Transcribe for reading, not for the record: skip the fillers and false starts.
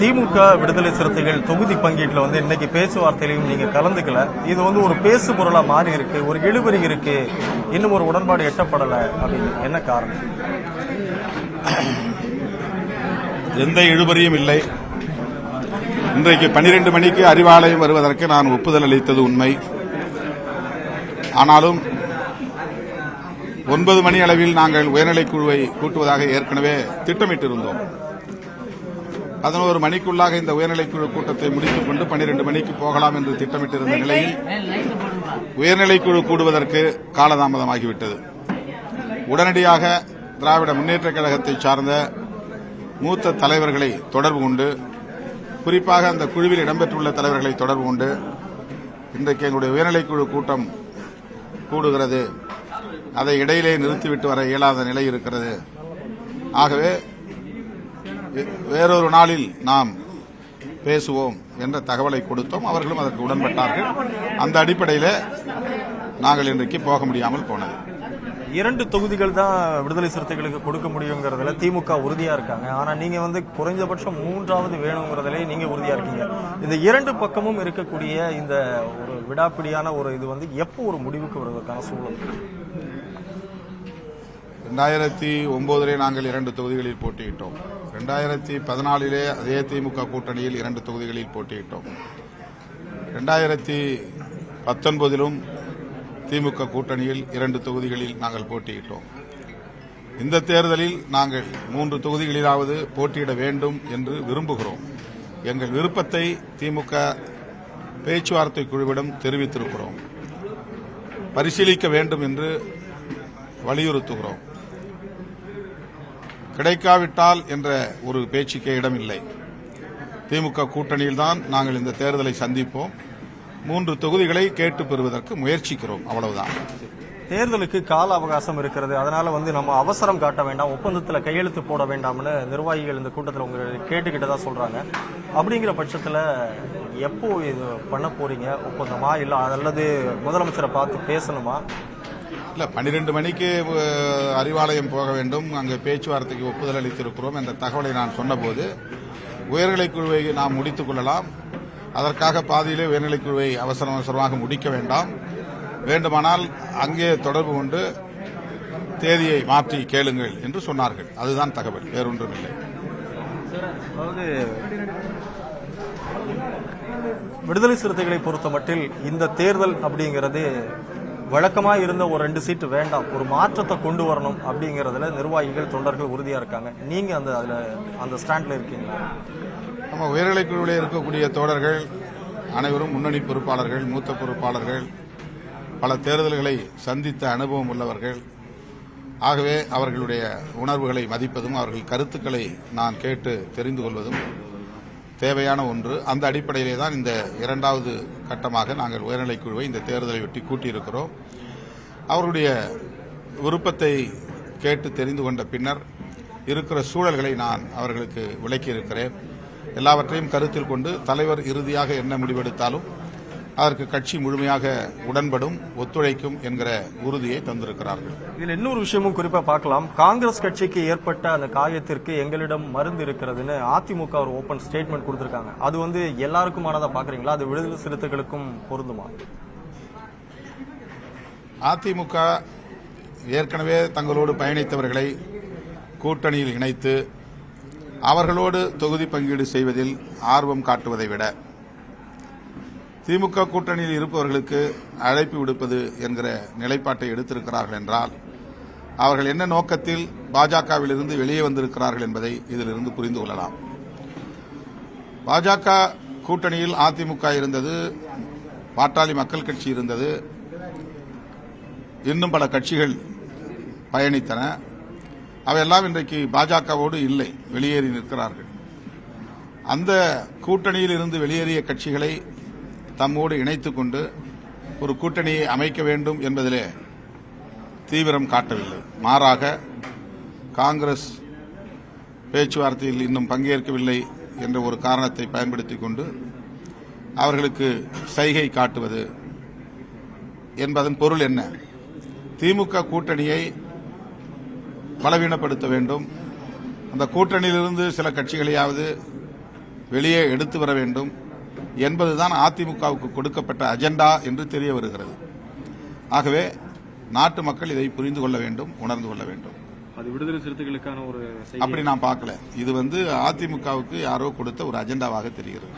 திமுக விடுதலை சிறுத்தைகள் தொகுதி பங்கீட்டில் இன்னைக்கு பேச்சுவார்த்தையிலையும் நீங்க கலந்துக்கல. இது ஒரு பேசு பொருளா மாறி இருக்கு, ஒரு இழுபறி இருக்கு, இன்னும் ஒரு உடன்பாடு எட்டப்படல அப்படின்னு என்ன காரணம்? எந்த இழுபறியும் இல்லை. இன்றைக்கு 12 மணிக்கு அறிவாலயம் வருவதற்கு நான் ஒப்புதல் அளித்தது உண்மை. ஆனாலும் 9 மணி அளவில் நாங்கள் உயர்நிலைக் குழுவை கூட்டுவதாக ஏற்கனவே திட்டமிட்டிருந்தோம். 11 மணிக்குள்ளாக இந்த உயர்நிலைக்குழு கூட்டத்தை முடித்துக் கொண்டு 12 மணிக்கு போகலாம் என்று திட்டமிட்டிருந்த நிலையில் உயர்நிலைக்குழு கூடுவதற்கு காலதாமதமாகிவிட்டது. உடனடியாக திராவிட முன்னேற்றக் கழகத்தை சார்ந்த மூத்த தலைவர்களை தொடர்பு கொண்டு, குறிப்பாக அந்த குழுவில் இடம்பெற்றுள்ள தலைவர்களை தொடர்பு கொண்டு, இன்றைக்கு எங்களுடைய உயர்நிலைக்குழு கூட்டம் கூடுகிறது, அதை இடையிலே நிறுத்திவிட்டு வர இயலாத நிலை இருக்கிறது, ஆகவே வேறொரு நாளில் நாம் பேசுவோம் என்ற தகவலை கொடுத்தோம். அவர்களும் அதற்கு உடன்பட்டார்கள். அந்த அடிப்படையில் நாங்கள் இன்றைக்கு போக முடியாமல் போனது. 2 தொகுதிகள் தான் விடுதலை சிறுத்தைகளுக்கு கொடுக்க முடியுங்கிறதுல திமுக உறுதியா இருக்காங்க. ஆனா நீங்க குறைந்தபட்சம் 3வது வேணுங்கிறதுல நீங்க உறுதியா இருக்கீங்க. இந்த 2 பக்கமும் இருக்கக்கூடிய இந்த ஒரு விடாப்பிடியான ஒரு இது எப்போ ஒரு முடிவுக்கு வருவதற்கான சூழல்? 2009 நாங்கள் 2 தொகுதிகளில் போட்டியிட்டோம். 2014 அதே திமுக கூட்டணியில் 2 தொகுதிகளில் போட்டியிட்டோம். 2019 திமுக கூட்டணியில் 2 தொகுதிகளில் நாங்கள் போட்டியிட்டோம். இந்த தேர்தலில் நாங்கள் 3 தொகுதிகளிலாவது போட்டியிட வேண்டும் என்று விரும்புகிறோம். எங்கள் விருப்பத்தை திமுக பேச்சுவார்த்தை குழுவிடம் தெரிவித்திருக்கிறோம். பரிசீலிக்க வேண்டும் என்று வலியுறுத்துகிறோம். கிடைக்காவிட்டால் என்ற ஒரு பேச்சுக்கே இடமில்லை. திமுக கூட்டணியில்தான் நாங்கள் இந்த தேர்தலை சந்திப்போம். 3 தொகுதிகளை கேட்டு பெறுவதற்கு முயற்சிக்கிறோம், அவ்வளவுதான். தேர்தலுக்கு கால அவகாசம் இருக்கிறது, அதனால நம்ம அவசரம் காட்ட வேண்டாம், ஒப்பந்தத்தில் கையெழுத்து போட வேண்டாம்னு நிர்வாகிகள் இந்த கூட்டத்தில் உங்க கேட்டுக்கிட்டதா சொல்றாங்க. அப்படிங்கிற பட்சத்தில் எப்போ இது பண்ண போறீங்க? ஒப்பந்தமா இல்ல அல்லது முதலமைச்சரை பார்த்து பேசணுமா? இல்ல, 12 மணிக்கு அறிவாலயம் போக வேண்டும், அங்கு பேச்சுவார்த்தைக்கு ஒப்புதல் அளித்திருக்கிறோம் என்ற தகவலை நான் சொன்னபோது, உயர்நிலைக் குழுவை நாம் முடித்துக் கொள்ளலாம், அதற்காக பாதியிலே உயர்நிலைக் குழுவை அவசரமாக முடிக்க வேண்டாம், வேண்டுமானால் அங்கே தொடர்பு கொண்டு தேதியை மாற்றி கேளுங்கள் என்று சொன்னார்கள். அதுதான் தகவல், வேறொன்றும் இல்லை. விடுதலை சிறுத்தைகளை பொறுத்த மட்டில் இந்த தேர்தல் அப்படிங்கிறது வழக்கமாக இருந்த ஒரு 2 சீட்டு வேண்டாம், ஒரு மாற்றத்தை கொண்டு வரணும் அப்படிங்கறதுல நிர்வாகிகள் தொண்டர்கள் உறுதியா இருக்காங்க. நீங்க அந்த ஸ்டாண்ட்ல இருக்கீங்களா? நம்ம உயர்நிலைக் குழுவில் இருக்கக்கூடிய தோழர்கள் அனைவரும் முன்னணி பொறுப்பாளர்கள், மூத்த பொறுப்பாளர்கள், பல தேர்தல்களை சந்தித்த அனுபவம் உள்ளவர்கள். ஆகவே அவர்களுடைய உணர்வுகளை மதிப்பதும் அவர்கள் கருத்துக்களை நான் கேட்டு தெரிந்து கொள்வதும் தேவையான ஒன்று. அந்த அடிப்படையிலே தான் இந்த 2வது கட்டமாக நாங்கள் உயர்நிலைக் குழுவை இந்த தேர்தலை ஒட்டி கூட்டியிருக்கிறோம். அவருடைய விருப்பத்தை கேட்டு தெரிந்து கொண்ட பின்னர் இருக்கிற சூழல்களை நான் அவர்களுக்கு விளக்கியிருக்கிறேன். எல்லாவற்றையும் கருத்தில் கொண்டு தலைவர் இறுதியாக என்ன முடிவெடுத்தாலும் அதற்கு கட்சி முழுமையாக உடன்படும், ஒத்துழைக்கும் என்கிற உறுதியை தந்திருக்கிறார்கள். இதில் இன்னொரு விஷயமும் குறிப்பா பார்க்கலாம். காங்கிரஸ் கட்சிக்கு ஏற்பட்ட அந்த காயத்திற்கு எங்களிடம் மருந்து இருக்கிறதுன்னு அதிமுக ஒரு ஓபன் ஸ்டேட்மெண்ட் கொடுத்திருக்காங்க. அது எல்லாருக்குமானதா பாக்குறீங்களா? அது விடுதலை சிறுத்தைகளுக்கும் பொருந்துமா? அதிமுக ஏற்கனவே தங்களோடு பயணித்தவர்களை கூட்டணியில் இணைத்து அவர்களோடு தொகுதி பங்கீடு செய்வதில் ஆர்வம் காட்டுவதை விட திமுக கூட்டணியில் இருப்பவர்களுக்கு அழைப்பு விடுப்பது என்கிற நிலைப்பாட்டை எடுத்திருக்கிறார்கள் என்றால் அவர்கள் என்ன நோக்கத்தில் பாஜகவிலிருந்து வெளியே வந்திருக்கிறார்கள் என்பதை இதிலிருந்து புரிந்து கொள்ளலாம். பாஜக கூட்டணியில் அதிமுக இருந்தது, பாட்டாளி மக்கள் கட்சி இருந்தது, இன்னும் பல கட்சிகள் பயணித்தன. அவையெல்லாம் இன்றைக்கு பாஜகவோடு இல்லை, வெளியேறி நிற்கிறார்கள். அந்த கூட்டணியில் இருந்து வெளியேறிய கட்சிகளை தம்மோடு இணைத்துக் கொண்டு ஒரு கூட்டணியை அமைக்க வேண்டும் என்பதிலே தீவிரம் காட்டவில்லை. மாறாக காங்கிரஸ் பேச்சுவார்த்தையில் இன்னும் பங்கேற்கவில்லை என்ற ஒரு காரணத்தை பயன்படுத்திக் கொண்டு அவர்களுக்கு சைகை காட்டுவது என்பதன் பொருள் என்ன? திமுக கூட்டணியை பலவீனப்படுத்த வேண்டும், அந்த கூட்டணியிலிருந்து சில கட்சிகளையாவது வெளியே எடுத்து வர வேண்டும் என்பதுதான் அதிமுகவுக்கு கொடுக்கப்பட்ட அஜெண்டா என்று தெரிய வருகிறது. ஆகவே நாட்டு மக்கள் இதை புரிந்து கொள்ள வேண்டும், உணர்ந்து கொள்ள வேண்டும். அது விடுதலை சிறுத்தைகளுக்கான ஒரு அப்படி நான் பார்க்கல. இது அதிமுகவுக்கு யாரோ கொடுத்த ஒரு அஜெண்டாவாக தெரிகிறது.